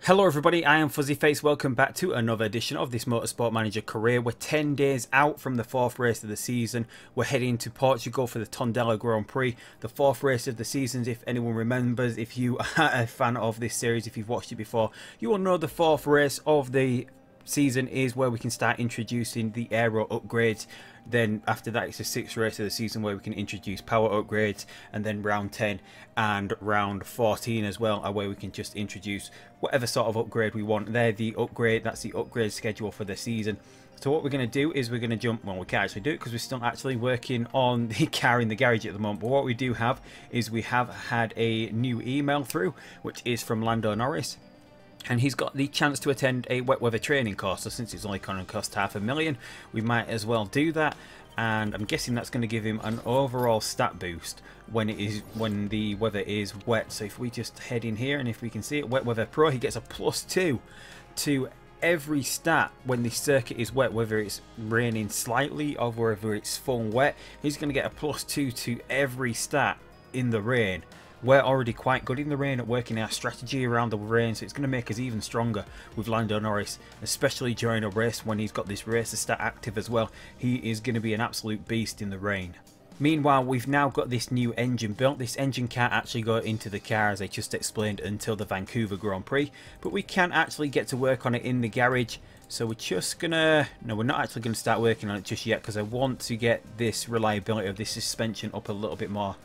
Hello everybody, I am Fuzzyface. Welcome back to another edition of this Motorsport Manager career. We're 10 days out from the fourth race of the season. We're heading to Portugal for the Tondela Grand Prix. The fourth race of the season, if anyone remembers, if you are a fan of this series, if you've watched it before, you will know the fourth race of the season is where we can start introducing the Aero upgrades. Then after that it's the sixth race of the season where we can introduce power upgrades, and then round 10 and round 14 as well are where we can just introduce whatever sort of upgrade we want. That's the upgrade schedule for the season. So what we're going to do is we're going to jump, well, we can't actually do it because we're still actually working on the car in the garage at the moment, but what we do have is we have had a new email through, which is from Lando Norris. And he's got the chance to attend a wet weather training course. So since it's only going to cost $500,000, we might as well do that. And I'm guessing that's going to give him an overall stat boost when the weather is wet. So if we just head in here and if we can see it, Wet Weather Pro, he gets a +2 to every stat when the circuit is wet, whether it's raining slightly or whether it's full wet. He's going to get a +2 to every stat in the rain. We're already quite good in the rain at working our strategy around the rain, so it's going to make us even stronger with Lando Norris, especially during a race when he's got this racer stat active as well. He is going to be an absolute beast in the rain. Meanwhile, we've now got this new engine built. This engine can't actually go into the car, as I just explained, until the Vancouver Grand Prix, but we can actually get to work on it in the garage. So we're just gonna, no, we're not actually going to start working on it just yet because I want to get this reliability of this suspension up a little bit more.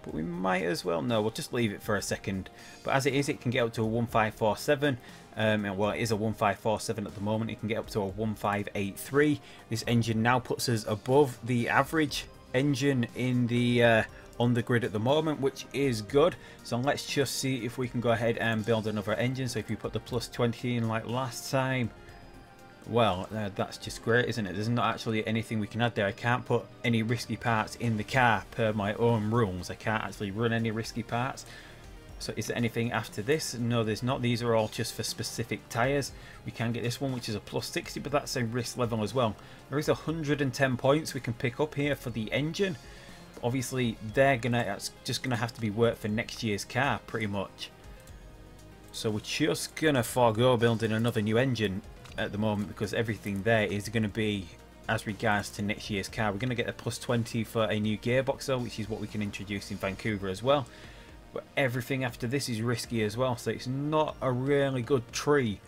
But we might as well, no, we'll just leave it for a second. But as it is, it can get up to a 1547. Well, it is a 1547 at the moment. It can get up to a 1583. This engine now puts us above the average engine in the on the grid at the moment, which is good. So let's just see if we can go ahead and build another engine. So if you put the +20 in like last time, well, that's just great, isn't it? There's not actually anything we can add there. I can't put any risky parts in the car per my own rules. I can't actually run any risky parts. So is there anything after this? No, there's not. These are all just for specific tyres. We can get this one, which is a +60, but that's a risk level as well. There is 110 points we can pick up here for the engine. Obviously, that's just gonna have to be work for next year's car, pretty much. So we're just gonna forego building another new engine at the moment because everything there is going to be as regards to next year's car. We're going to get a +20 for a new gearbox though, which is what we can introduce in Vancouver as well. But everything after this is risky as well, so it's not a really good tree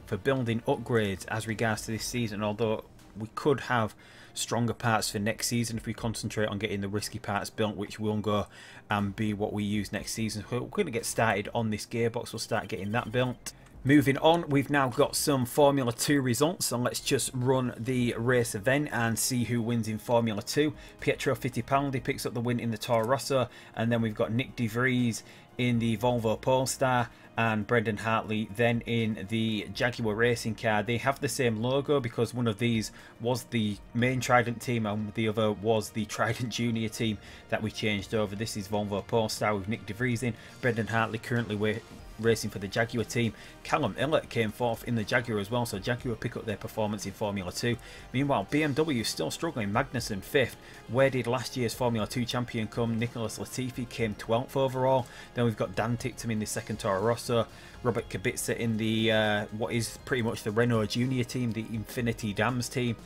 for building upgrades as regards to this season, although we could have stronger parts for next season if we concentrate on getting the risky parts built, which will go and be what we use next season. So we're going to get started on this gearbox. We'll start getting that built. Moving on, we've now got some Formula 2 results, so let's just run the race event and see who wins in Formula 2. Pietro Fittipaldi picks up the win in the Toro Rosso, and then we've got Nick De Vries in the Volvo Polestar and Brendan Hartley then in the Jaguar racing car. They have the same logo because one of these was the main Trident team and the other was the Trident Junior team that we changed over. This is Volvo Polestar with Nick De Vries in. Brendan Hartley currently racing for the Jaguar team. Callum Ilott came fourth in the Jaguar as well, so Jaguar pick up their performance in Formula 2. Meanwhile, BMW is still struggling. Magnussen 5th. Where did last year's Formula 2 champion come? Nicholas Latifi came 12th overall. Then we've got Dan Ticktum in the second Toro Rosso. Robert Kubica in the what is pretty much the Renault Junior team, the Infinity Dams team.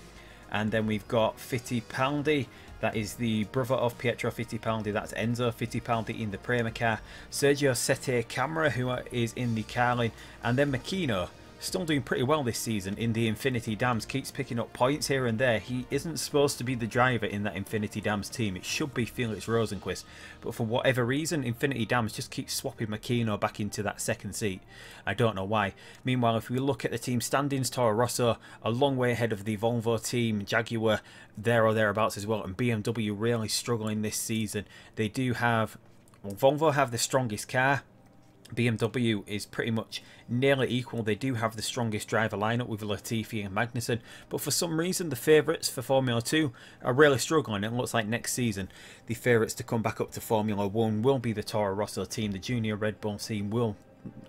And then we've got Fittipaldi. That is the brother of Pietro Fittipaldi. That's Enzo Fittipaldi in the Prema car. Sergio Sette Camara, who is in the Carlin. And then Makino, still doing pretty well this season in the Infinity Dams. Keeps picking up points here and there. He isn't supposed to be the driver in that Infinity Dams team. It should be Felix Rosenqvist. But for whatever reason, Infinity Dams just keeps swapping Makino back into that second seat. I don't know why. Meanwhile, if we look at the team standings, Toro Rosso a long way ahead of the Volvo team. Jaguar there or thereabouts as well. And BMW really struggling this season. They do have, well, Volvo have the strongest car. BMW is pretty much nearly equal. They do have the strongest driver lineup with Latifi and Magnussen, but for some reason the favourites for Formula 2 are really struggling. It looks like next season the favourites to come back up to Formula 1 will be the Toro Rosso team. The Junior Red Bull team will,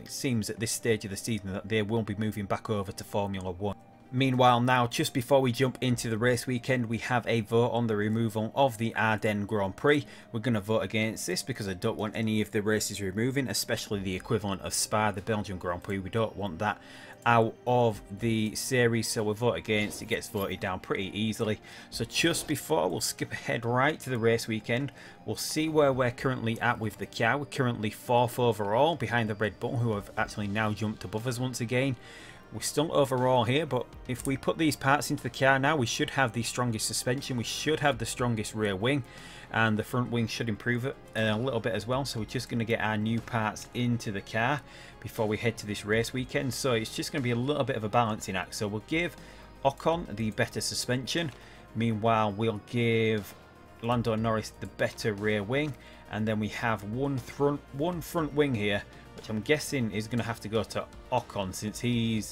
it seems at this stage of the season that they will be moving back over to Formula 1. Meanwhile now, just before we jump into the race weekend, we have a vote on the removal of the Ardennes Grand Prix. We're going to vote against this because I don't want any of the races removing, especially the equivalent of Spa, the Belgian Grand Prix. We don't want that out of the series, so we'll vote against. It gets voted down pretty easily. So just before, we'll skip ahead right to the race weekend. We'll see where we're currently at with the car. We're currently 4th overall behind the Red Bull, who have actually now jumped above us once again. We're still overall here, but if we put these parts into the car now, we should have the strongest suspension, we should have the strongest rear wing, and the front wing should improve it a little bit as well. So we're just going to get our new parts into the car before we head to this race weekend. So it's just going to be a little bit of a balancing act. So we'll give Ocon the better suspension. Meanwhile, we'll give Lando Norris the better rear wing, and then we have one front wing here, which I'm guessing is going to have to go to Ocon, since he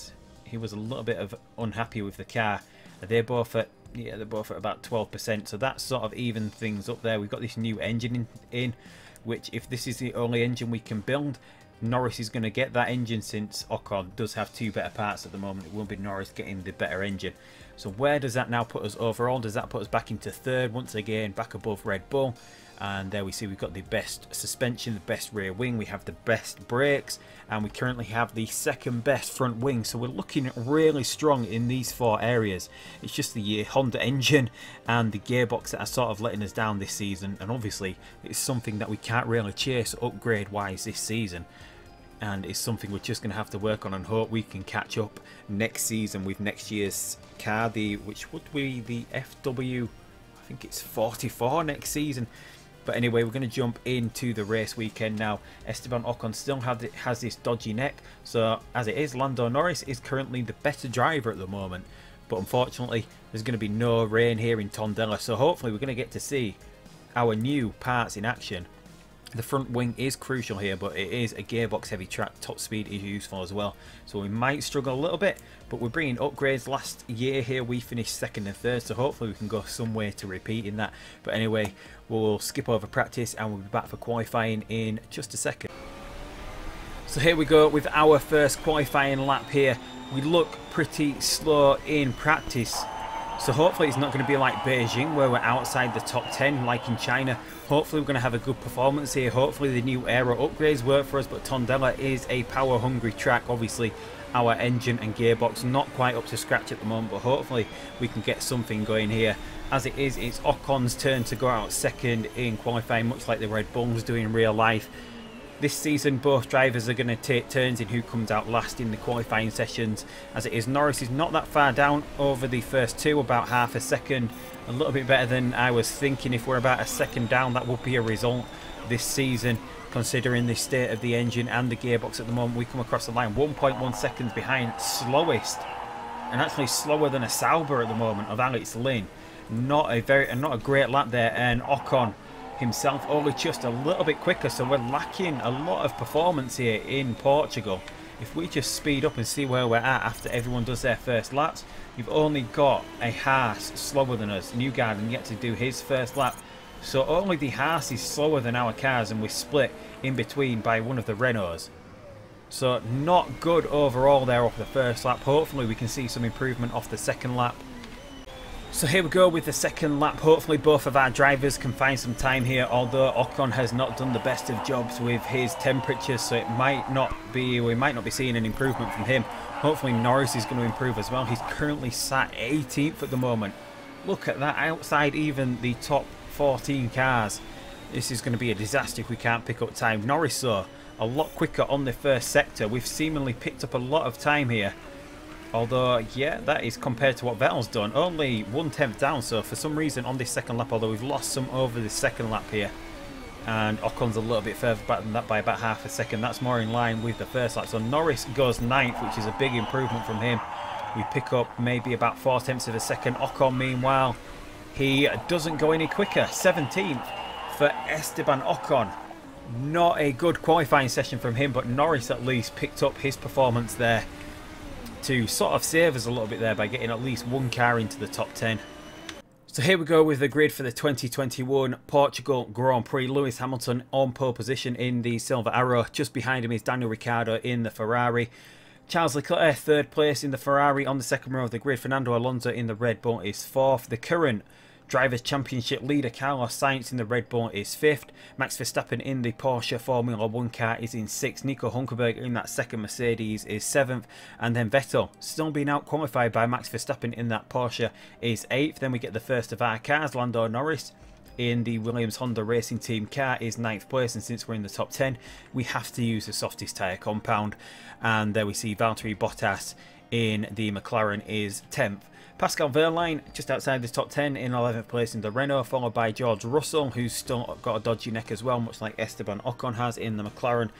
was a little bit of unhappy with the car. They're both at about 12%, so that sort of even things up there. We've got this new engine in which, if this is the only engine we can build, Norris is going to get that engine, since Ocon does have 2 better parts at the moment. It will be Norris getting the better engine. So where does that now put us overall? Does that put us back into 3rd once again, back above Red Bull? And there we see we've got the best suspension, the best rear wing, we have the best brakes, and we currently have the 2nd best front wing. So we're looking really strong in these 4 areas. It's just the Honda engine and the gearbox that are sort of letting us down this season, and obviously it's something that we can't really chase upgrade wise this season, and it's something we're just going to have to work on and hope we can catch up next season with next year's car, which would be the FW, I think it's 44 next season. But anyway, we're going to jump into the race weekend now. Esteban Ocon still has this dodgy neck. So as it is, Lando Norris is currently the better driver at the moment. But unfortunately, there's going to be no rain here in Tondela. So hopefully we're going to get to see our new parts in action. The front wing is crucial here, but it is a gearbox heavy track. Top speed is useful as well, so we might struggle a little bit, but we're bringing upgrades. Last year here we finished 2nd and 3rd, so hopefully we can go somewhere to repeating that. But anyway, we'll skip over practice and we'll be back for qualifying in just a second. So here we go with our first qualifying lap here. We look pretty slow in practice, so hopefully it's not going to be like Beijing where we're outside the top 10 like in China. Hopefully we're going to have a good performance here. Hopefully the new Aero upgrades work for us, but Tondela is a power hungry track. Obviously our engine and gearbox not quite up to scratch at the moment, but hopefully we can get something going here. As it is, it's Ocon's turn to go out 2nd in qualifying, much like the Red Bulls do in real life. This season both drivers are going to take turns in who comes out last in the qualifying sessions. As it is, Norris is not that far down over the first 2, about half a second. A little bit better than I was thinking. If we're about a second down, that would be a result this season, considering the state of the engine and the gearbox at the moment. We come across the line 1.1 seconds behind slowest, and actually slower than a Sauber at the moment, of Alex Lynn. Not a great lap there, and Ocon himself only just a little bit quicker, so we're lacking a lot of performance here in Portugal. If we just speed up and see where we're at after everyone does their first laps, you've only got a Haas slower than us. Newgarden yet to do his first lap, so only the Haas is slower than our cars, and we're split in between by one of the Renaults. So not good overall there off the first lap. Hopefully we can see some improvement off the 2nd lap. So here we go with the 2nd lap. Hopefully both of our drivers can find some time here, although Ocon has not done the best of jobs with his temperatures, so we might not be seeing an improvement from him. Hopefully Norris is going to improve as well. He's currently sat 18th at the moment. Look at that, outside even the top 14 cars. This is going to be a disaster if we can't pick up time. Norris, though, a lot quicker on the first sector. We've seemingly picked up a lot of time here. Although, yeah, that is compared to what Vettel's done. Only 1/10 down, so for some reason on this 2nd lap, although we've lost some over the 2nd lap here, and Ocon's a little bit further back than that by about half a second. That's more in line with the first lap. So Norris goes 9th, which is a big improvement from him. We pick up maybe about 4/10 of a second. Ocon, meanwhile, he doesn't go any quicker. 17th for Esteban Ocon. Not a good qualifying session from him, but Norris at least picked up his performance there to sort of save us a little bit there by getting at least one car into the top 10. So here we go with the grid for the 2021 Portugal Grand Prix. Lewis Hamilton on pole position in the Silver Arrow. Just behind him is Daniel Ricciardo in the Ferrari. Charles Leclerc, 3rd place in the Ferrari on the 2nd row of the grid. Fernando Alonso in the Red Bull is 4th. The current Drivers' Championship leader Carlos Sainz in the Red Bull is 5th. Max Verstappen in the Porsche Formula 1 car is in 6th. Nico Hülkenberg in that 2nd Mercedes is 7th. And then Vettel, still being out-qualified by Max Verstappen in that Porsche, is 8th. Then we get the first of our cars, Lando Norris in the Williams Honda Racing Team car is 9th place, and since we're in the top 10 we have to use the softest tyre compound. And there we see Valtteri Bottas in the McLaren is 10th. Pascal Wehrlein just outside the top 10 in 11th place in the Renault, followed by George Russell, who's still got a dodgy neck as well, much like Esteban Ocon has in the McLaren.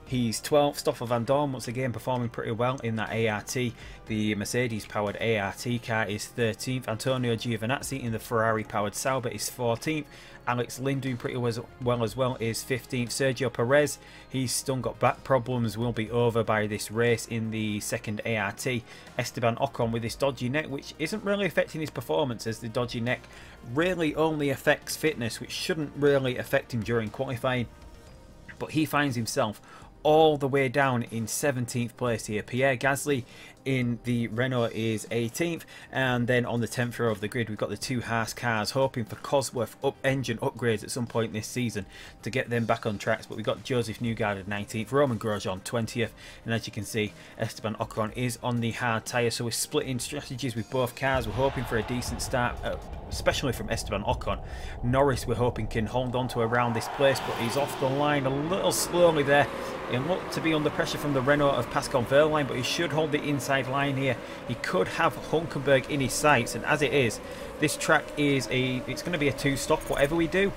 He's 12th. Stoffel Van Dorn once again performing pretty well in that ART. The Mercedes powered ART car is 13th. Antonio Giovinazzi in the Ferrari powered Sauber is 14th. Alex Lynn doing pretty well as well is 15th. Sergio Perez, he's still got back problems, will be over by this race in the 2nd ART. Esteban Ocon with this dodgy neck, which isn't really affecting his performance, as the dodgy neck really only affects fitness, which shouldn't really affect him during qualifying. But he finds himself all the way down in 17th place here. Pierre Gasly in the Renault is 18th, and then on the 10th row of the grid we've got the 2 Haas cars, hoping for Cosworth engine upgrades at some point this season to get them back on tracks. But we've got Joseph Newgarden 19th, Roman Grosjean 20th, and as you can see Esteban Ocon is on the hard tyre. So we're splitting strategies with both cars. We're hoping for a decent start, especially from Esteban Ocon. Norris, we're hoping, can hold on to around this place, but he's off the line a little slowly there. He looked to be under pressure from the Renault of Pascal Wehrlein, but he should hold the inside line here. He could have Hülkenberg in his sights, and as it is, this track is it's going to be a 2-stop whatever we do.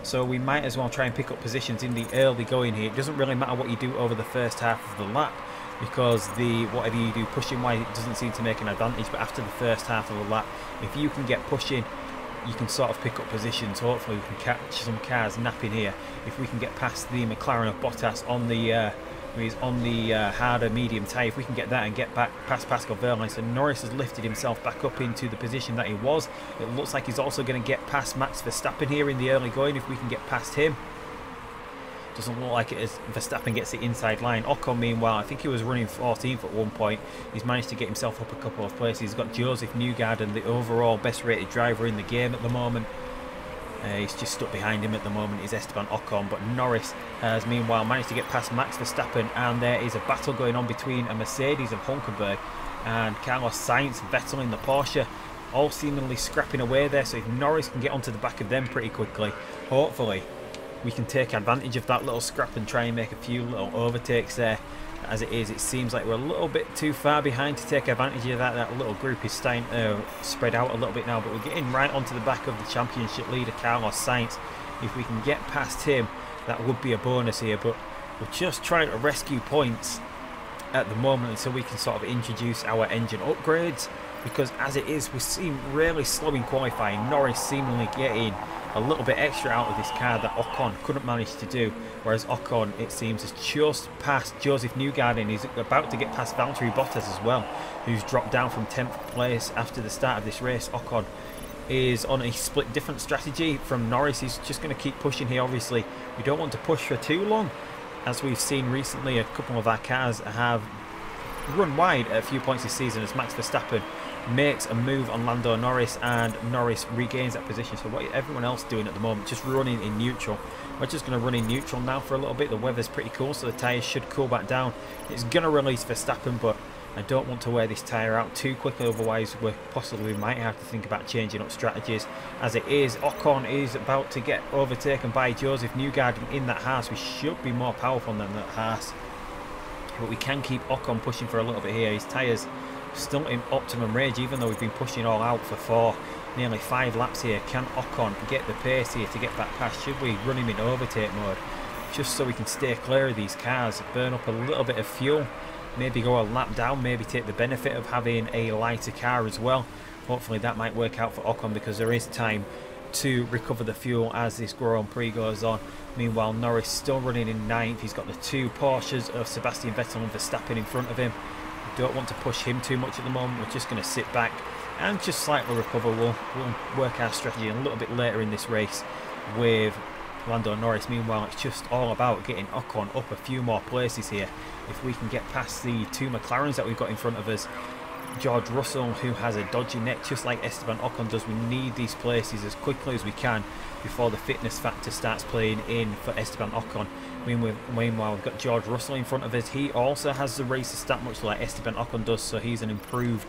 So we might as well try and pick up positions in the early going here. It doesn't really matter what you do over the first half of the lap, because whatever you do pushing wise, it doesn't seem to make an advantage. But after the first half of the lap, if you can get pushing, you can sort of pick up positions. Hopefully we can catch some cars napping here. If we can get past the McLaren of Bottas on the harder medium tyre, if we can get that and get back past Pascal Wehrlein. So Norris has lifted himself back up into the position that he was. It looks like he's also going to get past Max Verstappen here in the early going. If we can get past him, doesn't look like it as Verstappen gets the inside line. Ocon, meanwhile, I think he was running 14th at one point. He's managed to get himself up a couple of places. He's got Joseph Newgarden, the overall best rated driver in the game at the moment. He's just stuck behind him at the moment is Esteban Ocon, but Norris has meanwhile managed to get past Max Verstappen, and there is a battle going on between a Mercedes of Hülkenberg and Carlos Sainz. Vettel in the Porsche, all seemingly scrapping away there. So if Norris can get onto the back of them pretty quickly, hopefully we can take advantage of that little scrap and try and make a few little overtakes there. As it is, it seems like we're a little bit too far behind to take advantage of that. That little group is starting to spread out a little bit now, but we're getting right onto the back of the championship leader Carlos Sainz. If we can get past him, that would be a bonus here, but we're just trying to rescue points at the moment until we can sort of introduce our engine upgrades, because as it is, we seem really slow in qualifying. Norris seemingly getting a little bit extra out of this car that Ocon couldn't manage to do, whereas Ocon, it seems, has just passed Joseph Newgarden. He's about to get past Valtteri Bottas as well, who's dropped down from 10th place after the start of this race. Ocon is on a split different strategy from Norris. He's just going to keep pushing here. Obviously we don't want to push for too long, as we've seen recently a couple of our cars have run wide at a few points this season, as Max Verstappen makes a move on Lando Norris and Norris regains that position. So what everyone else doing at the moment, just running in neutral. We're just going to run in neutral now for a little bit. The weather's pretty cool, so the tyres should cool back down. It's going to release Verstappen, but I don't want to wear this tyre out too quickly, otherwise we might have to think about changing up strategies. As it is, Ocon is about to get overtaken by Joseph Newgarden in that Haas. We should be more powerful than that Haas, but we can keep Ocon pushing for a little bit here. His tyres still in optimum range, even though we've been pushing all out for nearly 5 laps here. Can Ocon get the pace here to get back past? Should we run him in overtake mode, just so we can stay clear of these cars, burn up a little bit of fuel, maybe go a lap down, maybe take the benefit of having a lighter car as well? Hopefully that might work out for Ocon, because there is time to recover the fuel as this Grand Prix goes on. Meanwhile, Norris still running in 9th. He's got the 2 Porsches of Sebastian Vettel and Verstappen in front of him. Don't want to push him too much at the moment. We're just going to sit back and just slightly recover. We'll work our strategy a little bit later in this race with Lando Norris. Meanwhile, it's just all about getting Ocon up a few more places here. If we can get past the two McLarens that we've got in front of us, George Russell, who has a dodgy neck just like Esteban Ocon does, we need these places as quickly as we can before the fitness factor starts playing in for Esteban Ocon. Meanwhile, we've got George Russell in front of us. He also has the racer stat much like Esteban Ocon does, so he's an improved,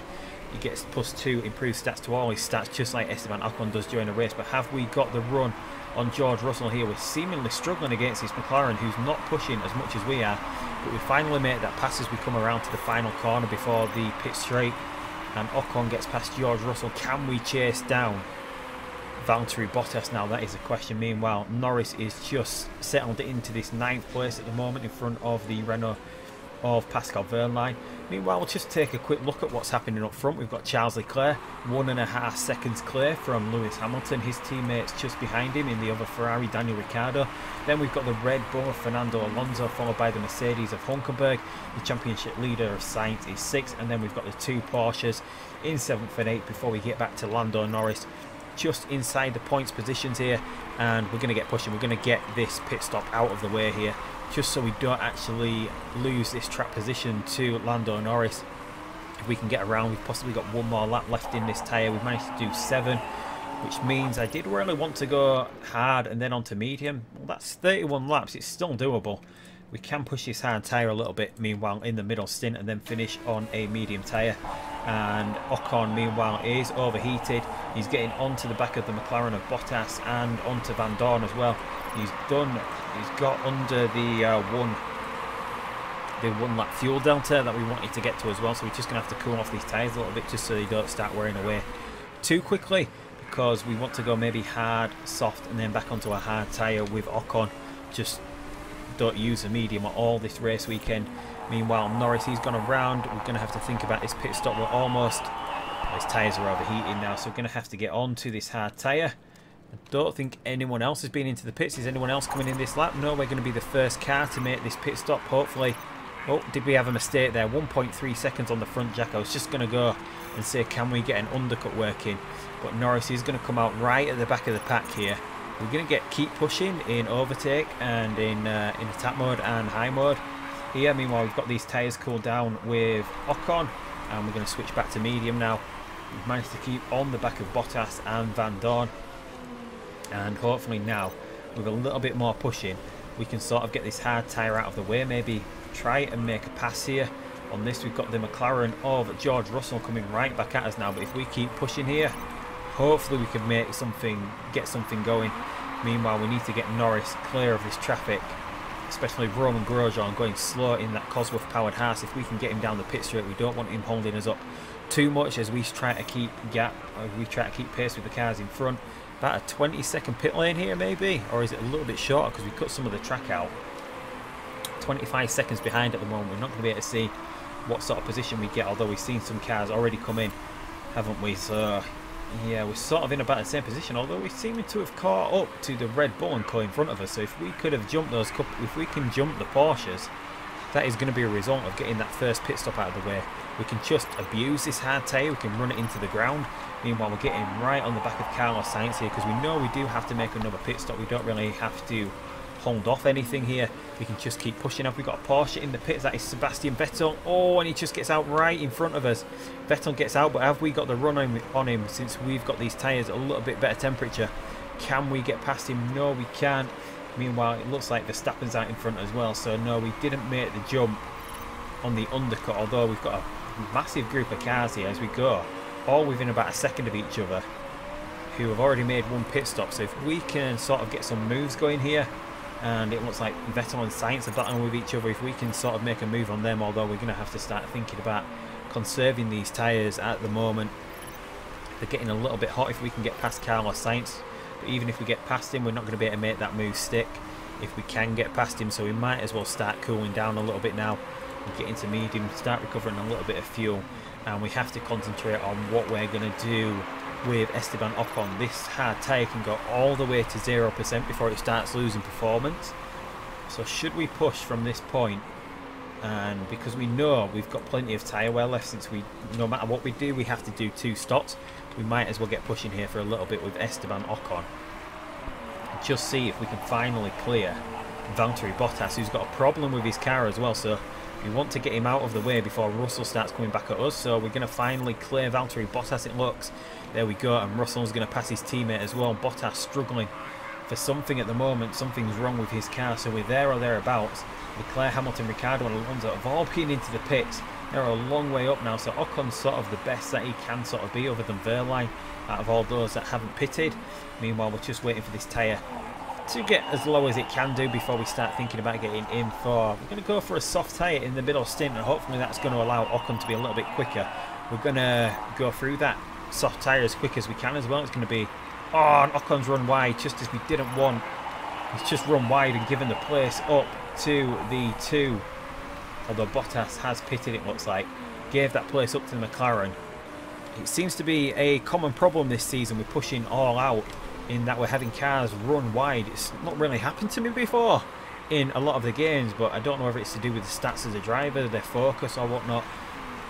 he gets +2 improved stats to all his stats just like Esteban Ocon does during a race. But have we got the run on George Russell here? We're seemingly struggling against this McLaren, who's not pushing as much as we are, but we finally make that pass as we come around to the final corner before the pit straight, and Ocon gets past George Russell. Can we chase down Valtteri Bottas now? That is the question. Meanwhile, Norris is just settled into this 9th place at the moment in front of the Renault of Pascal Wehrlein. Meanwhile, we'll just take a quick look at what's happening up front. We've got Charles Leclerc 1.5 seconds clear from Lewis Hamilton. His teammates just behind him in the other Ferrari, Daniel Ricciardo. Then we've got the Red Bull of Fernando Alonso, followed by the Mercedes of Hulkenberg. The championship leader of Sainz is 6th, and then we've got the two Porsches in 7th and 8th before we get back to Lando Norris just inside the points positions here, and we're going to get pushing. We're going to get this pit stop out of the way here, just so we don't actually lose this track position to Lando Norris. If we can get around, we've possibly got one more lap left in this tyre. We've managed to do 7, which means I did really want to go hard and then onto medium. Well, that's 31 laps. It's still doable. We can push this hard tyre a little bit, meanwhile, in the middle stint, and then finish on a medium tyre. And Ocon, meanwhile, is overheated. He's getting onto the back of the McLaren of Bottas and onto Van Dorn as well. He's got under the one lap fuel delta that we wanted to get to as well, so we're just going to have to cool off these tyres a little bit just so they don't start wearing away too quickly, because we want to go maybe hard, soft, and then back onto a hard tyre with Ocon. Just don't use a medium at all this race weekend. Meanwhile, Norris, he's gone around. We're going to have to think about this pit stop. We're almost, his tyres are overheating now, so we're going to have to get onto this hard tyre. I don't think anyone else has been into the pits. Is anyone else coming in this lap? No, we're going to be the first car to make this pit stop, hopefully. Oh, did we have a mistake there? 1.3 seconds on the front jack. I was just going to go and say, can we get an undercut working? But Norris is going to come out right at the back of the pack here. We're going to keep pushing in overtake and in attack mode and high mode here. Meanwhile, we've got these tyres cooled down with Ocon, and we're going to switch back to medium now. We've managed to keep on the back of Bottas and Van Dorn, and hopefully now, with a little bit more pushing, we can sort of get this hard tyre out of the way. Maybe try and make a pass here. On this, we've got the McLaren of George Russell coming right back at us now, but if we keep pushing here, hopefully we can make something, get something going. Meanwhile, we need to get Norris clear of this traffic, especially Roman Grosjean going slow in that Cosworth powered Haas. If we can get him down the pit straight, we don't want him holding us up too much as we try to keep pace with the cars in front. About a 20-second pit lane here maybe, or is it a little bit shorter because we cut some of the track out. 25 seconds behind at the moment. We're not going to be able to see what sort of position we get, although we've seen some cars already come in, haven't we? So yeah, we're sort of in about the same position, although we seem to have caught up to the Red Bull and Co in front of us. So if we could have jumped those couple, if we can jump the Porsches, that is going to be a result of getting that first pit stop out of the way. We can just abuse this hard tyre, we can run it into the ground. Meanwhile, we're getting right on the back of Carlos Sainz here, because we know we do have to make another pit stop. We don't really have to hold off anything here. We can just keep pushing up. We've got a Porsche in the pits. That is Sebastian Vettel. Oh, and he just gets out right in front of us. Vettel gets out, but have we got the run on him since we've got these tyres a little bit better temperature? Can we get past him? No, we can't. Meanwhile, it looks like Verstappen's out in front as well. So no, we didn't make the jump on the undercut, although we've got a massive group of cars here as we go, all within about a second of each other, who have already made one pit stop. So if we can sort of get some moves going here, and it looks like Vettel and Sainz are battling with each other, if we can sort of make a move on them, although we're going to have to start thinking about conserving these tyres at the moment. They're getting a little bit hot if we can get past Carlos Sainz, but even if we get past him, we're not going to be able to make that move stick if we can get past him, so we might as well start cooling down a little bit now and get into medium, start recovering a little bit of fuel, and we have to concentrate on what we're going to do with Esteban Ocon. This hard tyre can go all the way to 0% before it starts losing performance. So should we push from this point, and because we know we've got plenty of tyre wear left, since no matter what we do, we have to do 2 stops, we might as well get pushing here for a little bit with Esteban Ocon. just see if we can finally clear Valtteri Bottas, who's got a problem with his car as well. So we want to get him out of the way before Russell starts coming back at us. So we're going to finally clear Valtteri Bottas, it looks. There we go, and Russell's going to pass his teammate as well. Bottas struggling for something at the moment. Something's wrong with his car, so we're there or thereabouts. Leclerc, Hamilton, Ricciardo and Alonso have all been into the pits. They're a long way up now, so Ocon's sort of the best that he can sort of be, other than Verline, out of all those that haven't pitted. Meanwhile, we're just waiting for this tyre to get as low as it can do before we start thinking about getting in for... We're going to go for a soft tyre in the middle stint, and hopefully that's going to allow Ocon to be a little bit quicker. We're going to go through that soft tyre as quick as we can as well. It's going to be... Oh, and Ocon's run wide just as we didn't want. He's just run wide and given the place up to the 2. Although Bottas has pitted, it looks like. Gave that place up to the McLaren. It seems to be a common problem this season. We're pushing all out in that we're having cars run wide. It's not really happened to me before in a lot of the games, but I don't know whether it's to do with the stats as a driver, their focus or whatnot.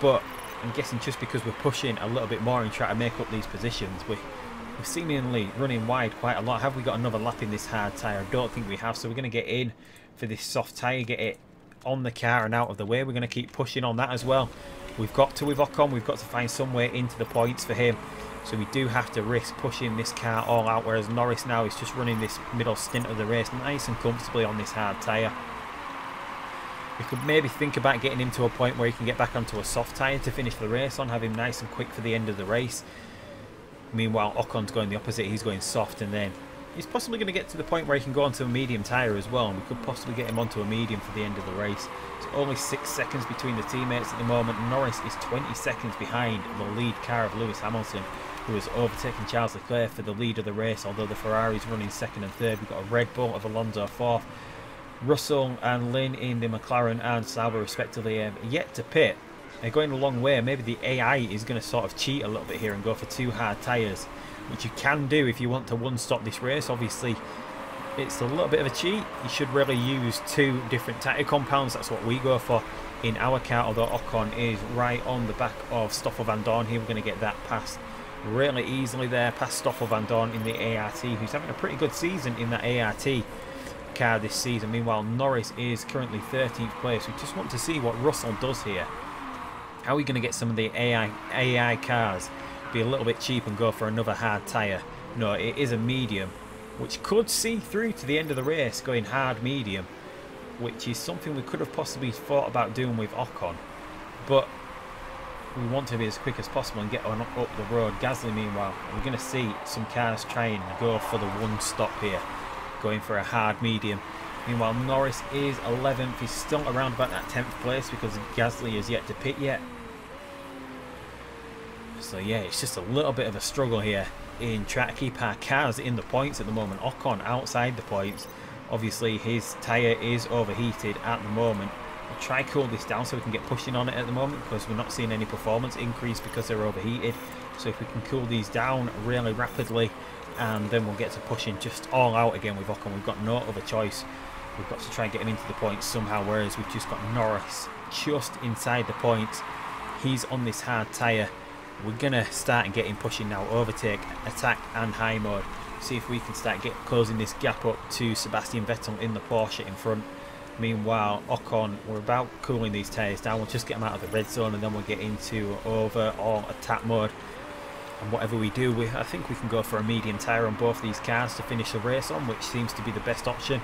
But I'm guessing just because we're pushing a little bit more and trying to make up these positions, we're seemingly running wide quite a lot. Have we got another lap in this hard tyre? I don't think we have, so we're going to get in for this soft tyre, get it on the car and out of the way. We're going to keep pushing on that as well. We've got to with Ocon, we've got to find some way into the points for him. So we do have to risk pushing this car all out, whereas Norris now is just running this middle stint of the race nice and comfortably on this hard tyre. We could maybe think about getting him to a point where he can get back onto a soft tyre to finish the race on, have him nice and quick for the end of the race. Meanwhile, Ocon's going the opposite, he's going soft, and then he's possibly going to get to the point where he can go onto a medium tyre as well, and we could possibly get him onto a medium for the end of the race. It's only 6 seconds between the teammates at the moment. Norris is 20 seconds behind the lead car of Lewis Hamilton, who has overtaken Charles Leclerc for the lead of the race, although the Ferrari's running second and third. We've got a Red Bull of Alonso fourth. Russell and Lynn in the McLaren and Sauber respectively have yet to pit. They're going a long way. Maybe the AI is going to sort of cheat a little bit here and go for 2 hard tyres, which you can do if you want to one-stop this race. Obviously, it's a little bit of a cheat. You should really use 2 different tyre compounds. That's what we go for in our car, although Ocon is right on the back of Stoffel Van Dorn here. We're going to get that past really easily there, past Stoffel Van Dorn in the ART, who's having a pretty good season in that ART car this season. Meanwhile, Norris is currently 13th place. We just want to see what Russell does here. How are we going to get some of the AI cars be a little bit cheap and go for another hard tyre? No, it is a medium, which could see through to the end of the race going hard medium, which is something we could have possibly thought about doing with Ocon. But we want to be as quick as possible and get on up the road. Gasly, meanwhile, we're going to see some cars try and go for the one stop here, going for a hard medium. Meanwhile, Norris is 11th. He's still around about that 10th place because Gasly is yet to pit yet. So yeah, it's just a little bit of a struggle here in trying to keep our cars in the points at the moment. Ocon outside the points. Obviously, his tyre is overheated at the moment. We'll try to cool this down so we can get pushing on it at the moment, because we're not seeing any performance increase because they're overheated. So if we can cool these down really rapidly, and then we'll get to pushing just all out again with Ocon. We've got no other choice. We've got to try and get him into the points somehow, whereas we've just got Norris just inside the points. He's on this hard tyre. We're going to start and get him pushing now. Overtake, attack and high mode. See if we can start closing this gap up to Sebastian Vettel in the Porsche in front. Meanwhile, Ocon, we're about cooling these tyres down. We'll just get them out of the red zone and then we'll get into over or attack mode. And whatever we do, I think we can go for a medium tyre on both these cars to finish the race on, which seems to be the best option.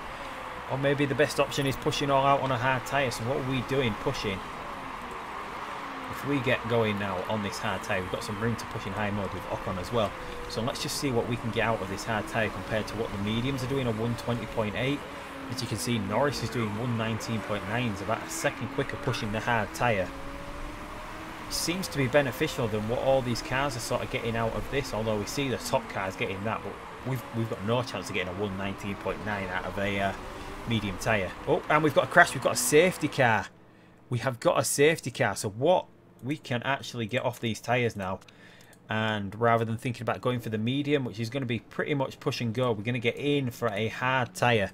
Or maybe the best option is pushing all out on a hard tyre. So what are we doing pushing? If we get going now on this hard tyre, we've got some room to push in high mode with Ocon as well. So let's just see what we can get out of this hard tyre compared to what the mediums are doing, a 120.8. As you can see, Norris is doing 119.9, it's about a second quicker pushing the hard tyre. Seems to be beneficial than what all these cars are sort of getting out of this, although we see the top cars getting that, but we've got no chance of getting a 119.9 out of a medium tyre. Oh, and we've got a crash, we've got a safety car. We have got a safety car, so what we can actually get off these tyres now, and rather than thinking about going for the medium, which is going to be pretty much push and go, we're going to get in for a hard tyre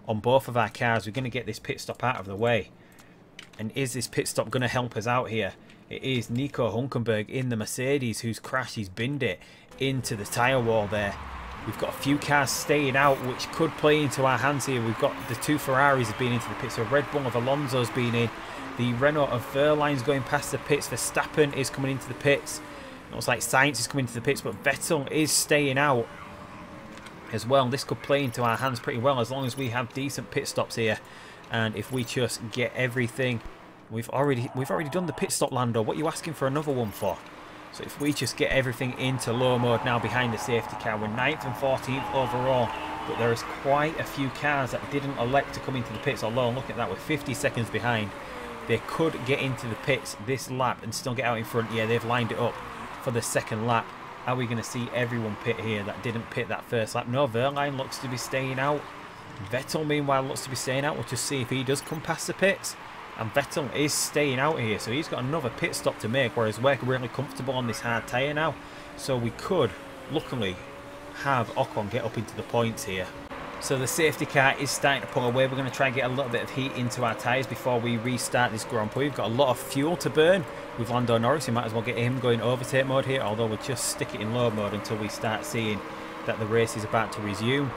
on both of our cars. We're going to get this pit stop out of the way. And is this pit stop going to help us out here? It is Nico Hülkenberg in the Mercedes who's crashed, he's binned it into the tyre wall there. We've got a few cars staying out, which could play into our hands here. We've got the 2 Ferraris have been into the pits. So Red Bull of Alonso's been in. The Renault of Verline's going past the pits. Verstappen is coming into the pits. It looks like Sainz is coming into the pits, but Vettel is staying out as well. This could play into our hands pretty well as long as we have decent pit stops here. And if we just get everything... We've already done the pit stop, Lando. What are you asking for another one for? So if we just get everything into low mode now behind the safety car, we're 9th and 14th overall. But there is quite a few cars that didn't elect to come into the pits. Although, look at that, we're 50 seconds behind. They could get into the pits this lap and still get out in front. Yeah, they've lined it up for the second lap. Are we going to see everyone pit here that didn't pit that first lap? No, Verline looks to be staying out. Vettel, meanwhile, looks to be staying out. We'll just see if he does come past the pits. And Vettel is staying out here, so he's got another pit stop to make, whereas we're really comfortable on this hard tyre now. So we could, luckily, have Ocon get up into the points here. So the safety car is starting to pull away. We're going to try and get a little bit of heat into our tyres before we restart this Grand Prix. We've got a lot of fuel to burn with Lando Norris. We might as well get him going overtake mode here, although we'll just stick it in low mode until we start seeing that the race is about to resume.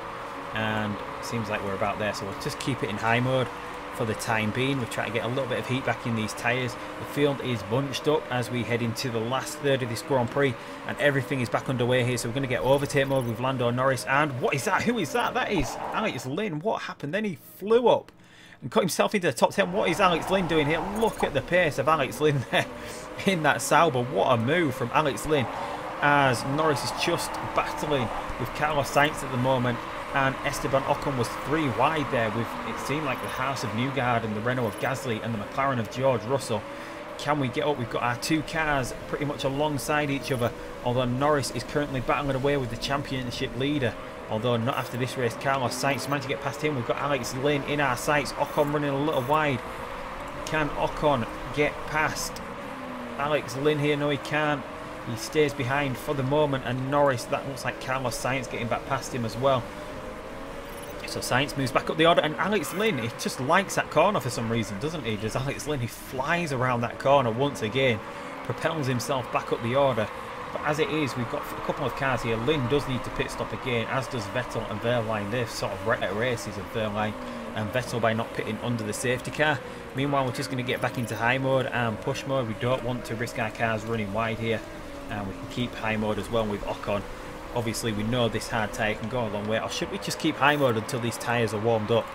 And it seems like we're about there, so we'll just keep it in high mode for the time being. We'll try to get a little bit of heat back in these tyres. The field is bunched up as we head into the last third of this Grand Prix, and everything is back underway here. So we're going to get overtake mode with Lando Norris. And what is that? Who is that? That is Alex Lynn. What happened then? He flew up and got himself into the top 10. What is Alex Lynn doing here? Look at the pace of Alex Lynn there in that Sauber. What a move from Alex Lynn, as Norris is just battling with Carlos Sainz at the moment. And Esteban Ocon was 3 wide there with, it seemed like, the House of Newgard and the Renault of Gasly and the McLaren of George Russell. Can we get up? We've got our 2 cars pretty much alongside each other, although Norris is currently battling away with the championship leader. Although not after this race. Carlos Sainz managed to get past him. We've got Alex Lynn in our sights. Ocon running a little wide. Can Ocon get past Alex Lynn here? No, he can't. He stays behind for the moment, and Norris, that looks like Carlos Sainz getting back past him as well. So Sainz moves back up the order, and Alex Lynn, he just likes that corner for some reason, doesn't he? Does Alex Lynn? He flies around that corner once again, propels himself back up the order. But as it is, we've got a couple of cars here. Lynn does need to pit stop again, as does Vettel and Verline. They're sort of wrecked races of Verline and Vettel by not pitting under the safety car. Meanwhile, we're just going to get back into high mode and push mode. We don't want to risk our cars running wide here, and we can keep high mode as well with Ocon. Obviously, we know this hard tyre can go a long way. Or should we just keep high mode until these tyres are warmed up?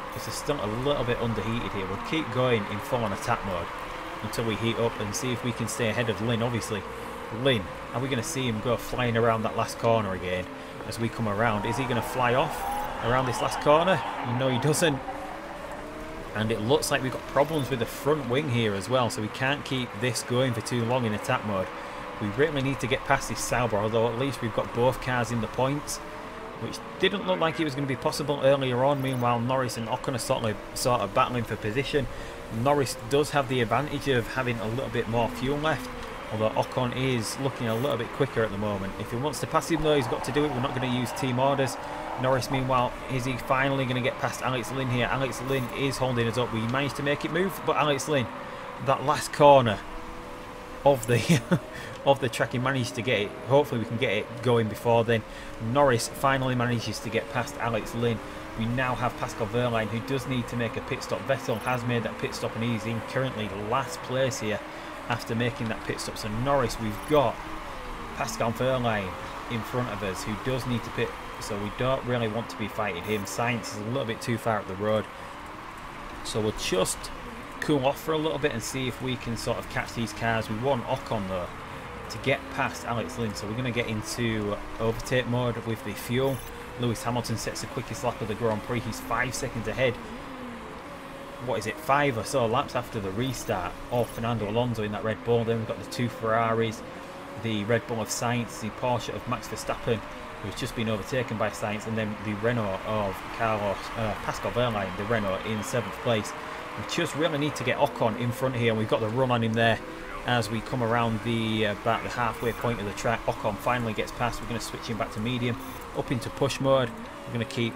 Because they're still a little bit underheated here. We'll keep going in full on attack mode until we heat up and see if we can stay ahead of Lynn. Obviously, Lynn, are we going to see him go flying around that last corner again as we come around? Is he going to fly off around this last corner? No, he doesn't. And it looks like we've got problems with the front wing here as well, so we can't keep this going for too long in attack mode. We really need to get past this Sauber, although at least we've got both cars in the points, which didn't look like it was going to be possible earlier on. Meanwhile, Norris and Ocon are sort of battling for position. Norris does have the advantage of having a little bit more fuel left, although Ocon is looking a little bit quicker at the moment. If he wants to pass him though, he's got to do it. We're not going to use team orders. Norris, meanwhile, is he finally going to get past Alex Lynn here? Alex Lynn is holding us up. We managed to make it move, but Alex Lynn, that last corner of the of the track, he managed to get it. Hopefully we can get it going before then. Norris finally manages to get past Alex Lynn. We now have Pascal Verline, who does need to make a pit stop. Vettel has made that pit stop and he's in currently last place here after making that pit stop. So Norris, we've got Pascal Verline in front of us, who does need to pit, so we don't really want to be fighting him. Sainz is a little bit too far up the road, so we'll just cool off for a little bit and see if we can sort of catch these cars. We want Ocon though to get past Alex Lynn, so we're going to get into overtake mode with the fuel. Lewis Hamilton sets the quickest lap of the Grand Prix. He's 5 seconds ahead. What is it, 5 or so laps after the restart of Fernando Alonso in that Red Bull. Then we've got the 2 Ferraris, the Red Bull of Sainz, the Porsche of Max Verstappen, who's just been overtaken by Sainz, and then the Renault of Pascal Verline, the Renault in 7th place. We just really need to get Ocon in front here, and we've got the run on him there as we come around the about the halfway point of the track. Ocon finally gets past. We're going to switch him back to medium, up into push mode. We're going to keep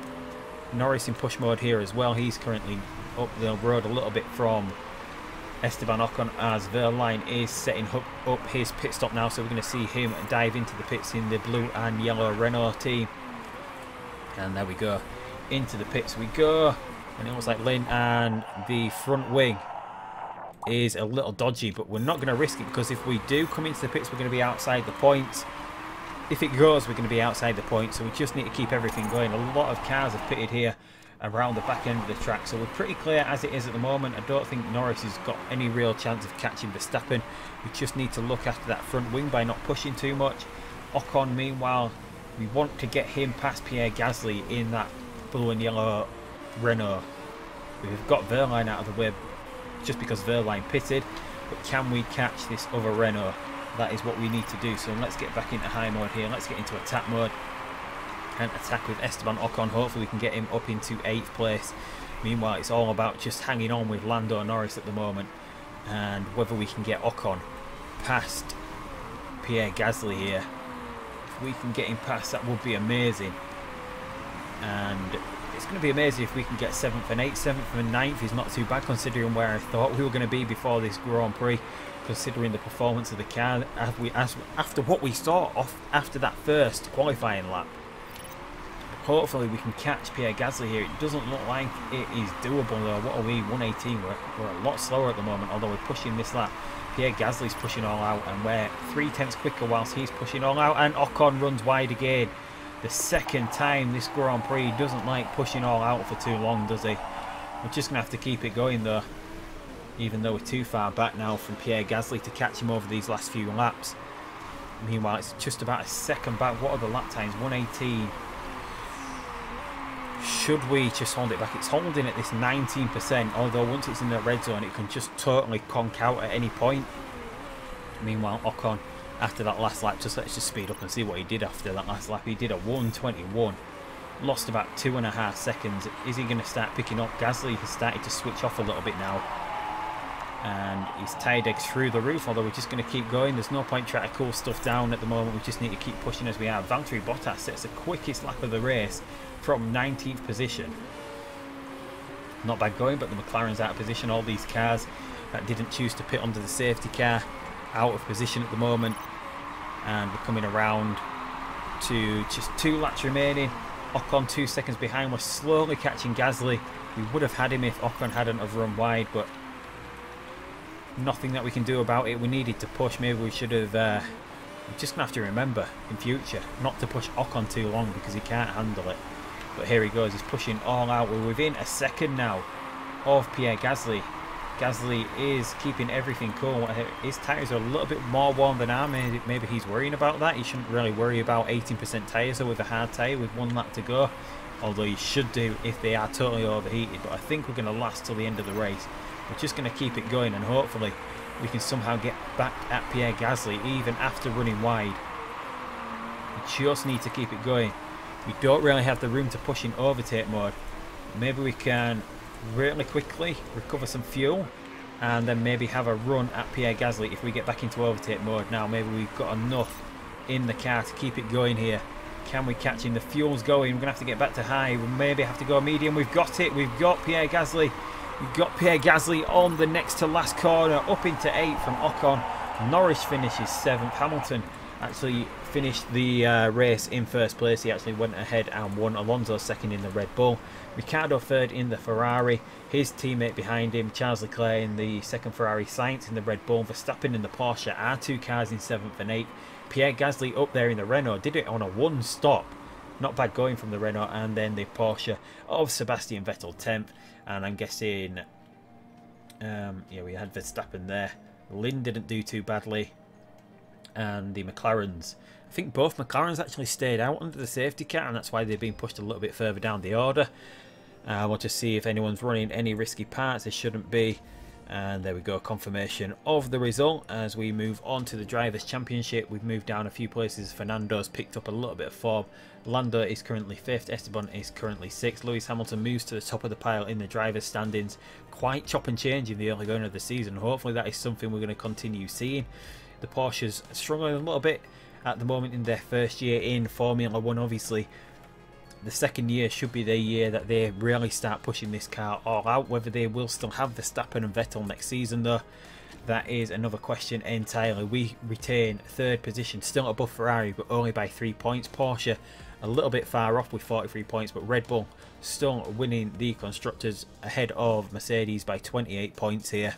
Norris in push mode here as well. He's currently up the road a little bit from Esteban Ocon, as Verline is setting up his pit stop now, so we're going to see him dive into the pits in the blue and yellow Renault team. And there we go. Into the pits we go. And it looks like Lynn, and the front wing is a little dodgy, but we're not going to risk it, because if we do come into the pits, we're going to be outside the points. If it goes, we're going to be outside the points, so we just need to keep everything going. A lot of cars have pitted here around the back end of the track, so we're pretty clear as it is at the moment. I don't think Norris has got any real chance of catching Verstappen. We just need to look after that front wing by not pushing too much. Ocon, meanwhile, we want to get him past Pierre Gasly in that blue and yellow Renault. We've got Verline out of the way just because Verline pitted, but can we catch this other Renault? That is what we need to do. So let's get back into high mode here. Let's get into attack mode and attack with Esteban Ocon. Hopefully we can get him up into 8th place. Meanwhile, it's all about just hanging on with Lando Norris at the moment, and whether we can get Ocon past Pierre Gasly here. If we can get him past, that would be amazing. And it's going to be amazing if we can get 7th and 8th. 7th and 9th is not too bad, considering where I thought we were going to be before this Grand Prix, considering the performance of the car after what we saw off after that first qualifying lap. Hopefully we can catch Pierre Gasly here. It doesn't look like it is doable though. What are we? 118. We're a lot slower at the moment, although we're pushing this lap. Pierre Gasly's pushing all out, and we're 3/10 quicker whilst he's pushing all out, and Ocon runs wide again. The second time this Grand Prix. Doesn't like pushing all out for too long, does he? We're just going to have to keep it going though, even though we're too far back now from Pierre Gasly to catch him over these last few laps. Meanwhile, it's just about a second back. What are the lap times? 118. Should we just hold it back? It's holding at this 19%, although once it's in the red zone, it can just totally conk out at any point. Meanwhile, Ocon, after that last lap, let's just speed up and see what he did after that last lap. He did a 121. Lost about 2.5 seconds. Is he going to start picking up? Gasly has started to switch off a little bit now, and his tyre deg's through the roof, although we're just going to keep going. There's no point trying to cool stuff down at the moment. We just need to keep pushing as we are. Valtteri Bottas sets the quickest lap of the race from 19th position. Not bad going, but the McLaren's out of position. All these cars that didn't choose to pit under the safety car out of position at the moment, and we're coming around to just 2 laps remaining. Ocon 2 seconds behind. We're slowly catching Gasly. We would have had him if Ocon hadn't have run wide, but nothing that we can do about it. We needed to push. Maybe we should have we're just gonna have to remember in future not to push Ocon too long, because he can't handle it. But here he goes, he's pushing all out. We're within a second now of Pierre Gasly. Gasly is keeping everything cool. His tyres are a little bit more warm than ours. Maybe he's worrying about that. He shouldn't really worry about 18% tyres with a hard tyre with 1 lap to go, although he should do if they are totally overheated. But I think we're going to last till the end of the race. We're just going to keep it going, and hopefully we can somehow get back at Pierre Gasly even after running wide. We just need to keep it going. We don't really have the room to push in overtake mode. Maybe we can really quickly recover some fuel and then maybe have a run at Pierre Gasly if we get back into overtake mode. Now maybe we've got enough in the car to keep it going here. Can we catch him? The fuel's going. We're going to have to get back to high. We maybe have to go medium. We've got it. We've got Pierre Gasly. We've got Pierre Gasly on the next to last corner, up into 8th from Ocon. Norris finishes 7th. Hamilton actually finished the race in 1st place. He actually went ahead and won. Alonso 2nd in the Red Bull. Ricciardo 3rd in the Ferrari. His teammate behind him, Charles Leclerc, in the 2nd Ferrari. Sainz in the Red Bull. Verstappen in the Porsche. Our 2 cars in 7th and 8th. Pierre Gasly up there in the Renault. Did it on a 1 stop. Not bad going from the Renault. And then the Porsche of Sebastian Vettel 10th. And I'm guessing, yeah, we had Verstappen there. Lynn didn't do too badly. And the McLarens, I think both McLarens actually stayed out under the safety car, and that's why they've been pushed a little bit further down the order. We'll just see if anyone's running any risky parts. They shouldn't be. And there we go, confirmation of the result as we move on to the Drivers' Championship. We've moved down a few places. Fernando's picked up a little bit of form. Lando is currently 5th. Esteban is currently 6th. Lewis Hamilton moves to the top of the pile in the drivers' standings. Quite chop and change in the early going of the season. Hopefully that is something we're going to continue seeing. The Porsches struggling a little bit at the moment in their first year in Formula 1, obviously. The second year should be the year that they really start pushing this car all out. Whether they will still have Verstappen and Vettel next season though, that is another question entirely. We retain 3rd position, still above Ferrari, but only by 3 points. Porsche a little bit far off with 43 points, but Red Bull still winning the Constructors ahead of Mercedes by 28 points here.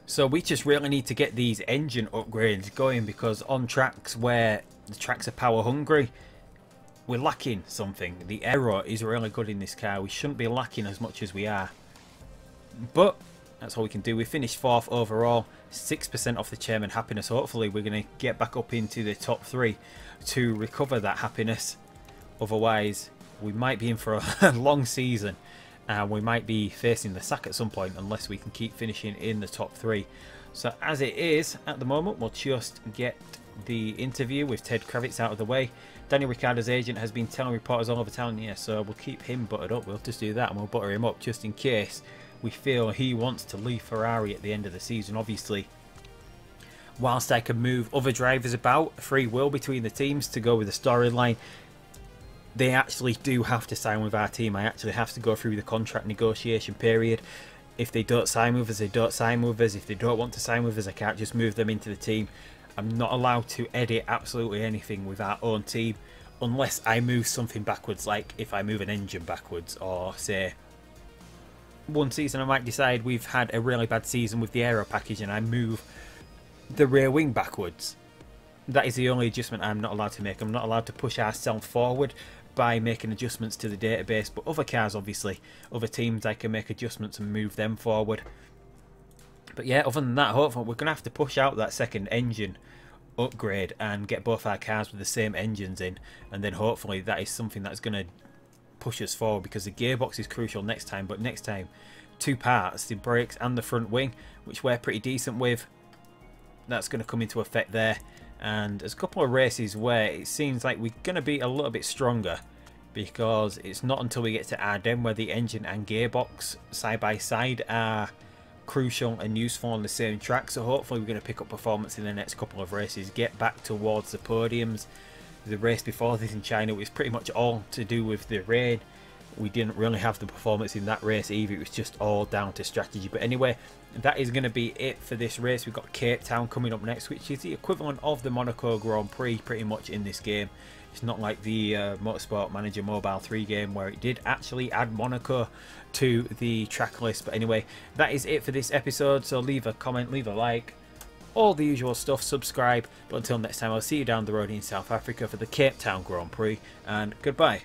So we just really need to get these engine upgrades going, because on tracks where the tracks are power hungry, we're lacking something. The Aero is really good in this car. We shouldn't be lacking as much as we are. But that's all we can do. We finished 4th overall, 6% off the chairman happiness. Hopefully we're going to get back up into the top 3 to recover that happiness. Otherwise, we might be in for a long season. And we might be facing the sack at some point unless we can keep finishing in the top 3. So as it is, at the moment, we'll just get the interview with Ted Kravitz out of the way. Daniel Ricciardo's agent has been telling reporters all over town, yeah, so we'll keep him buttered up. We'll just do that and we'll butter him up just in case we feel he wants to leave Ferrari at the end of the season. Obviously, whilst I can move other drivers about, free will between the teams to go with the storyline, they actually do have to sign with our team. I actually have to go through the contract negotiation period. If they don't sign with us, they don't sign with us. If they don't want to sign with us, I can't just move them into the team. I'm not allowed to edit absolutely anything with our own team unless I move something backwards, like if I move an engine backwards, or say one season I might decide we've had a really bad season with the Aero package and I move the rear wing backwards. That is the only adjustment I'm not allowed to make. I'm not allowed to push ourselves forward by making adjustments to the database, but other cars, obviously, other teams, I can make adjustments and move them forward. But yeah, other than that, hopefully we're going to have to push out that second engine upgrade and get both our cars with the same engines in, and then hopefully that is something that's going to push us forward, because the gearbox is crucial next time. But next time, 2 parts, the brakes and the front wing, which we're pretty decent with, that's going to come into effect there. And there's a couple of races where it seems like we're going to be a little bit stronger, because it's not until we get to Ardennes where the engine and gearbox side by side are crucial and useful on the same track. So hopefully we're going to pick up performance in the next couple of races, get back towards the podiums. The race before this in China was pretty much all to do with the rain. We didn't really have the performance in that race either. It was just all down to strategy. But anyway, that is going to be it for this race. We've got Cape Town coming up next, which is the equivalent of the Monaco Grand Prix pretty much in this game. It's not like the Motorsport Manager Mobile 3 game where it did actually add Monaco to the track list. But anyway, that is it for this episode. So leave a comment, leave a like, all the usual stuff, subscribe. But until next time, I'll see you down the road in South Africa for the Cape Town Grand Prix, and goodbye.